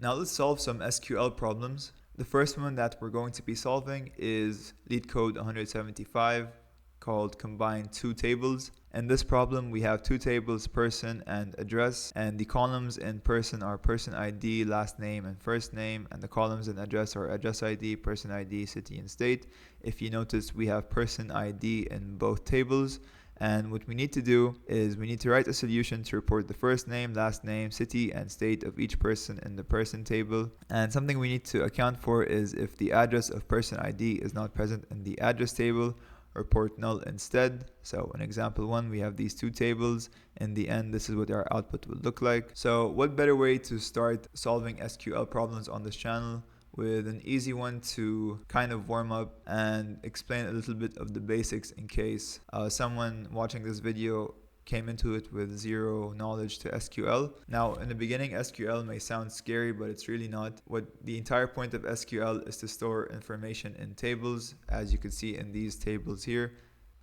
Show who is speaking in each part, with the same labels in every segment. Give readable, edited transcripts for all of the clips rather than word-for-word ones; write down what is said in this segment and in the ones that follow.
Speaker 1: Now let's solve some SQL problems. The first one that we're going to be solving is LeetCode 175 called combine two tables. In this problem we have two tables, person and address, and the columns in person are person ID, last name and first name, and the columns in address are address ID, person ID, city and state. If you notice, we have person ID in both tables. And what we need to do is we need to write a solution to report the first name, last name, city, and state of each person in the person table. And something we need to account for is if the address of person ID is not present in the address table, report null instead. So in example 1, we have these two tables. In the end, this is what our output will look like. So what better way to start solving SQL problems on this channel with an easy one to kind of warm up and explain a little bit of the basics in case someone watching this video came into it with zero knowledge to SQL. Now, in the beginning, SQL may sound scary, but it's really not. What the entire point of SQL is to store information in tables, as you can see in these tables here.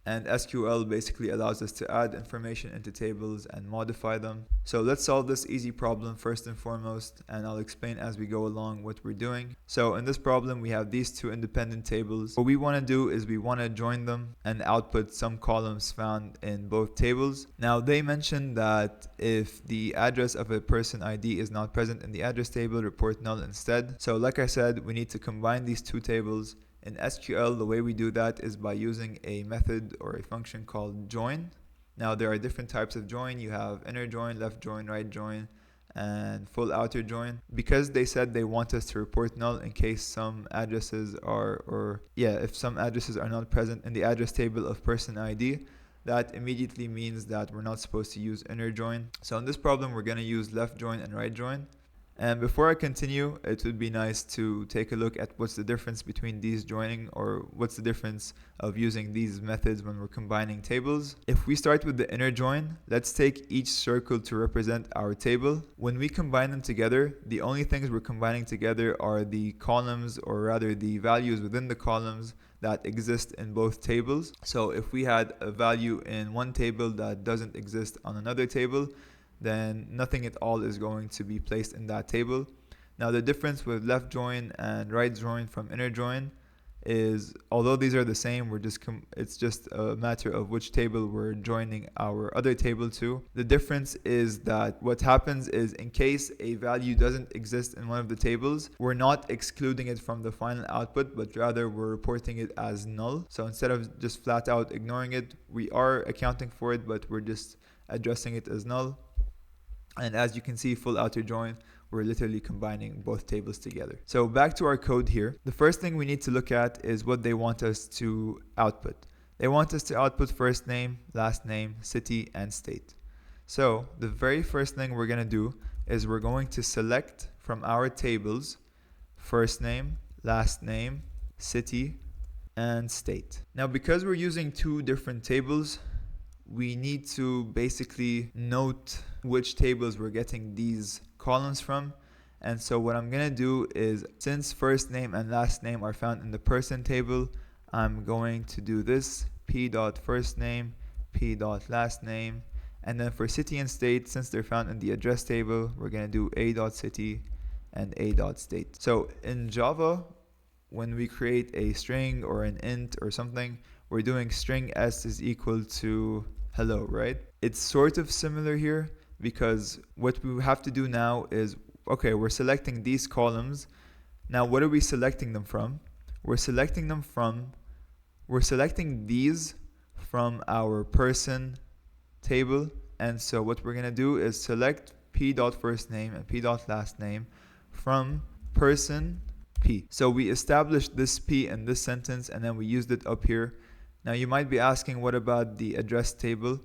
Speaker 1: And SQL basically allows us to add information into tables and modify them. So let's solve this easy problem first and foremost, and I'll explain as we go along what we're doing. So in this problem, we have these two independent tables. What we want to do is we want to join them and output some columns found in both tables. Now, they mentioned that if the address of a person ID is not present in the address table, report null instead. So like I said, we need to combine these two tables. In SQL, the way we do that is by using a method or a function called join. Now, there are different types of join. You have inner join, left join, right join, and full outer join. Because they said they want us to report null in case some addresses if some addresses are not present in the address table of person ID, that immediately means that we're not supposed to use inner join. So in this problem, we're going to use left join and right join. And before I continue, it would be nice to take a look at what's the difference between these joining, or what's the difference of using these methods when we're combining tables. If we start with the inner join, let's take each circle to represent our table. When we combine them together, the only things we're combining together are the columns, or rather the values within the columns that exist in both tables. So if we had a value in one table that doesn't exist on another table, then nothing at all is going to be placed in that table. Now, the difference with left join and right join from inner join is, although these are the same, it's just a matter of which table we're joining our other table to. The difference is that what happens is, in case a value doesn't exist in one of the tables, we're not excluding it from the final output, but rather we're reporting it as null. So instead of just flat out ignoring it, we are accounting for it, but we're just addressing it as null. And as you can see, full outer join, we're literally combining both tables together. So back to our code here. The first thing we need to look at is what they want us to output. They want us to output first name, last name, city, and state. So the very first thing we're going to do is we're going to select from our tables first name, last name, city, and state. Now, because we're using two different tables, we need to basically note which tables we're getting these columns from. And so what I'm going to do is, since first name and last name are found in the person table, I'm going to do this: p.firstname, p.lastname. And then for city and state, since they're found in the address table, we're going to do a.city and a.state. So in Java, when we create a string or an int or something, we're doing string s is equal to hello, right? It's sort of similar here, because what we have to do now is, okay, we're selecting these columns. Now, what are we selecting them from? We're selecting these from our person table. And so what we're going to do is select p.firstname and p.lastname from person p. So we established this p in this sentence, and then we used it up here. Now, you might be asking, what about the address table?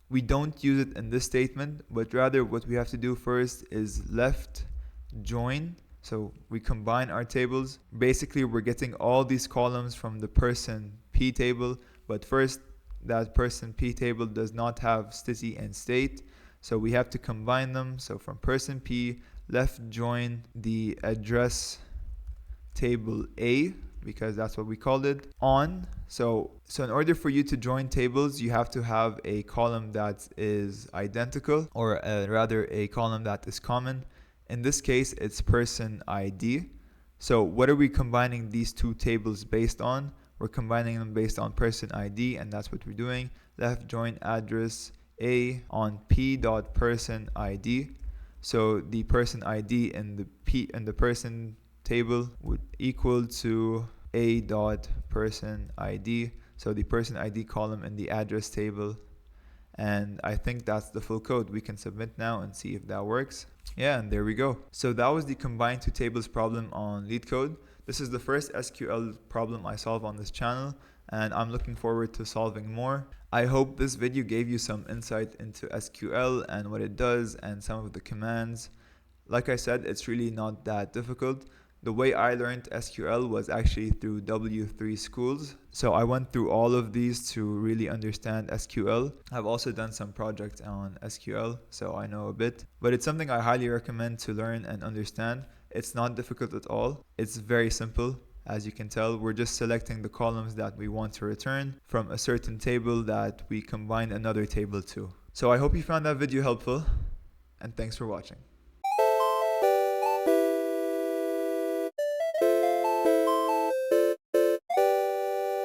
Speaker 1: We don't use it in this statement, but rather what we have to do first is left join. So we combine our tables. Basically, we're getting all these columns from the person P table, but first, that person P table does not have city and state. So we have to combine them. So from person P, left join the address table A, because that's what we called it, on. So in order for you to join tables, you have to have a column that is identical, or rather a column that is common. In this case, it's person ID. So what are we combining these two tables based on? We're combining them based on person ID, and that's what we're doing. Left join address A on p.person ID. So the person ID in the person table would equal to a.person ID. So the person ID column in the address table. And I think that's the full code. We can submit now and see if that works. Yeah, and there we go. So that was the combine two tables problem on LeetCode. This is the first SQL problem I solve on this channel, and I'm looking forward to solving more. I hope this video gave you some insight into SQL and what it does and some of the commands. Like I said, it's really not that difficult. The way I learned SQL was actually through W3 schools. So I went through all of these to really understand SQL. I've also done some projects on SQL, so I know a bit. But it's something I highly recommend to learn and understand. It's not difficult at all. It's very simple. As you can tell, we're just selecting the columns that we want to return from a certain table that we combine another table to. So I hope you found that video helpful, and thanks for watching.